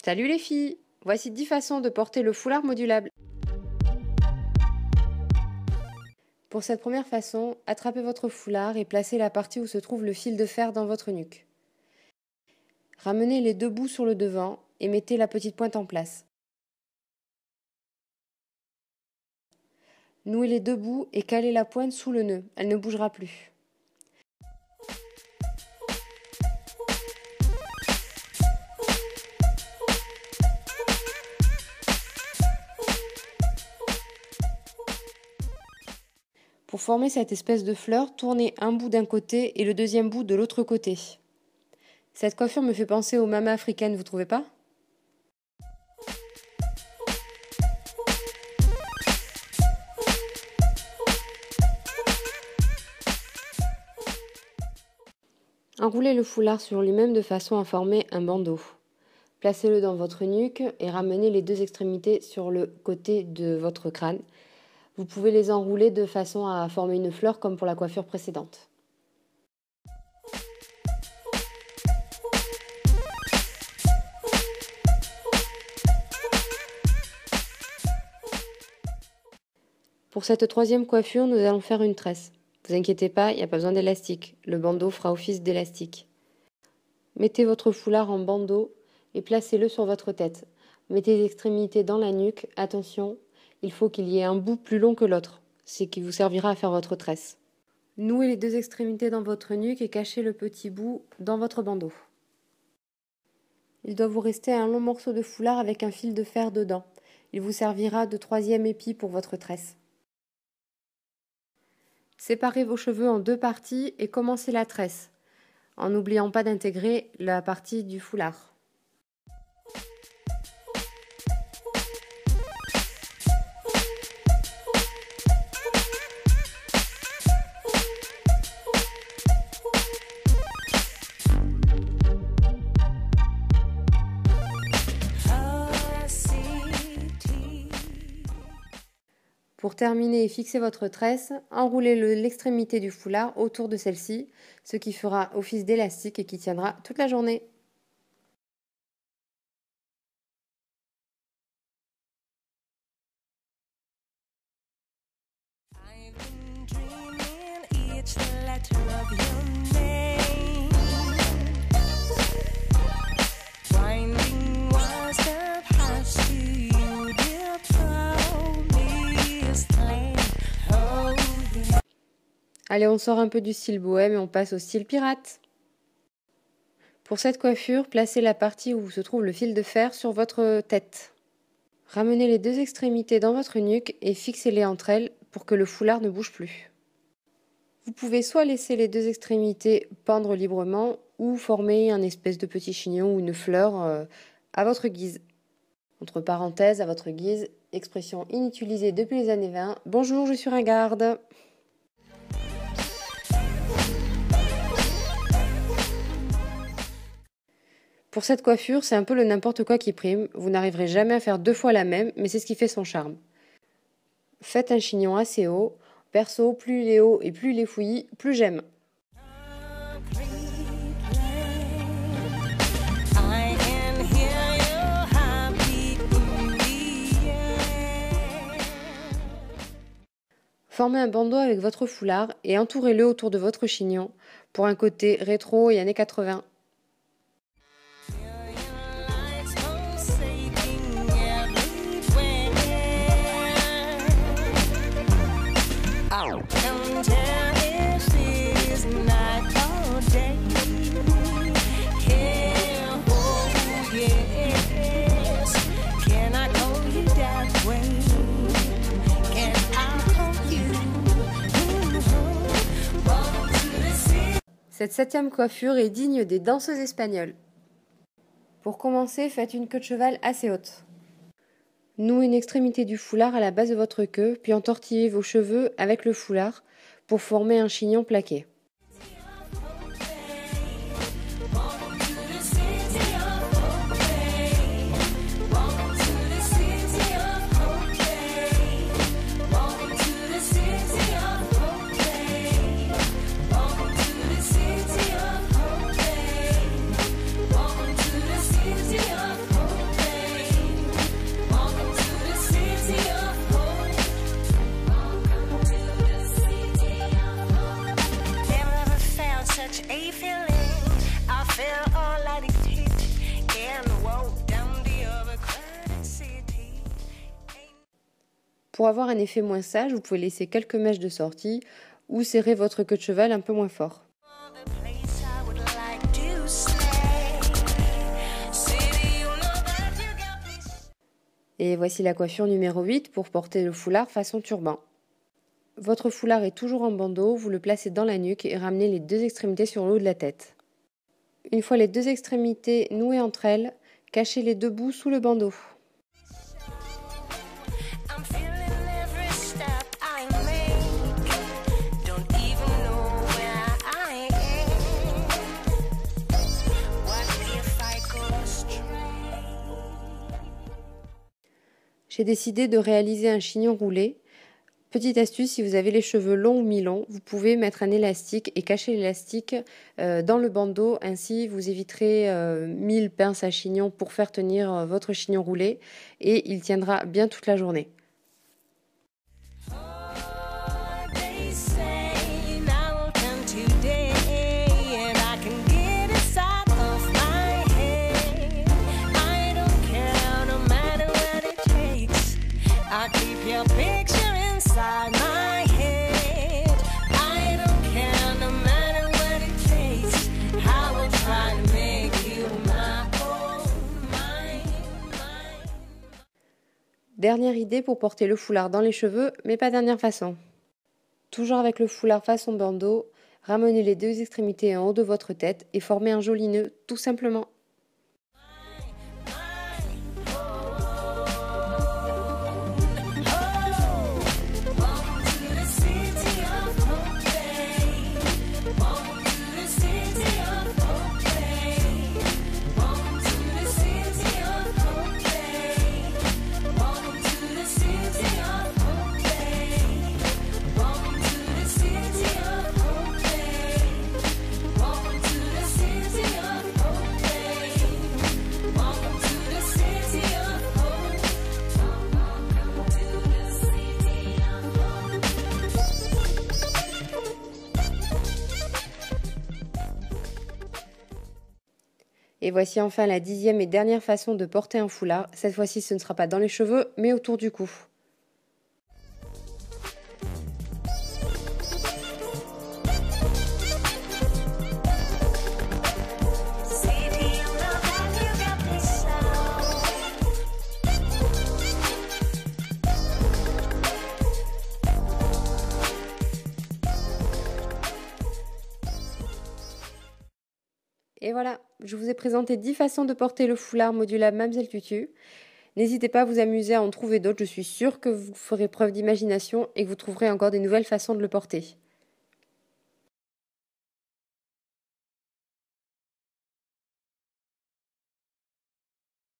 Salut les filles! Voici 10 façons de porter le foulard modulable. Pour cette première façon, attrapez votre foulard et placez la partie où se trouve le fil de fer dans votre nuque. Ramenez les deux bouts sur le devant et mettez la petite pointe en place. Nouez les deux bouts et calez la pointe sous le nœud, elle ne bougera plus. Pour former cette espèce de fleur, tournez un bout d'un côté et le deuxième bout de l'autre côté. Cette coiffure me fait penser aux mamas africaines, vous trouvez pas? Enroulez le foulard sur lui-même de façon à former un bandeau. Placez-le dans votre nuque et ramenez les deux extrémités sur le côté de votre crâne. Vous pouvez les enrouler de façon à former une fleur comme pour la coiffure précédente. Pour cette troisième coiffure, nous allons faire une tresse. Ne vous inquiétez pas, il n'y a pas besoin d'élastique. Le bandeau fera office d'élastique. Mettez votre foulard en bandeau et placez-le sur votre tête. Mettez les extrémités dans la nuque. Attention, il faut qu'il y ait un bout plus long que l'autre. C'est qui vous servira à faire votre tresse. Nouez les deux extrémités dans votre nuque et cachez le petit bout dans votre bandeau. Il doit vous rester un long morceau de foulard avec un fil de fer dedans. Il vous servira de troisième épi pour votre tresse. Séparez vos cheveux en deux parties et commencez la tresse, en n'oubliant pas d'intégrer la partie du foulard. Pour terminer et fixer votre tresse, enroulez l'extrémité du foulard autour de celle-ci, ce qui fera office d'élastique et qui tiendra toute la journée. Allez, on sort un peu du style bohème et on passe au style pirate. Pour cette coiffure, placez la partie où se trouve le fil de fer sur votre tête. Ramenez les deux extrémités dans votre nuque et fixez-les entre elles pour que le foulard ne bouge plus. Vous pouvez soit laisser les deux extrémités pendre librement ou former un espèce de petit chignon ou une fleur à votre guise. Entre parenthèses, à votre guise, expression inutilisée depuis les années 20. Bonjour, je suis ringarde. Pour cette coiffure, c'est un peu le n'importe quoi qui prime. Vous n'arriverez jamais à faire deux fois la même, mais c'est ce qui fait son charme. Faites un chignon assez haut. Perso, plus il est haut et plus il est fouillis, plus j'aime. Formez un bandeau avec votre foulard et entourez-le autour de votre chignon pour un côté rétro et années 80. Cette septième coiffure est digne des danseuses espagnoles. Pour commencer, faites une queue de cheval assez haute. Nouez une extrémité du foulard à la base de votre queue, puis entortillez vos cheveux avec le foulard pour former un chignon plaqué. Pour avoir un effet moins sage, vous pouvez laisser quelques mèches de sortie ou serrer votre queue de cheval un peu moins fort. Et voici la coiffure numéro 8 pour porter le foulard façon turban. Votre foulard est toujours en bandeau, vous le placez dans la nuque et ramenez les deux extrémités sur le haut de la tête. Une fois les deux extrémités nouées entre elles, cachez les deux bouts sous le bandeau. J'ai décidé de réaliser un chignon roulé. Petite astuce, si vous avez les cheveux longs ou mi-longs, vous pouvez mettre un élastique et cacher l'élastique dans le bandeau. Ainsi, vous éviterez 1000 pinces à chignon pour faire tenir votre chignon roulé et il tiendra bien toute la journée. Dernière idée pour porter le foulard dans les cheveux, mais pas dernière façon. Toujours avec le foulard façon bandeau, ramenez les deux extrémités en haut de votre tête et formez un joli nœud, tout simplement. Et voici enfin la 10e et dernière façon de porter un foulard. Cette fois-ci, ce ne sera pas dans les cheveux, mais autour du cou. Et voilà, je vous ai présenté 10 façons de porter le foulard modulable Mamzelle Tutu. N'hésitez pas à vous amuser à en trouver d'autres, je suis sûre que vous ferez preuve d'imagination et que vous trouverez encore des nouvelles façons de le porter.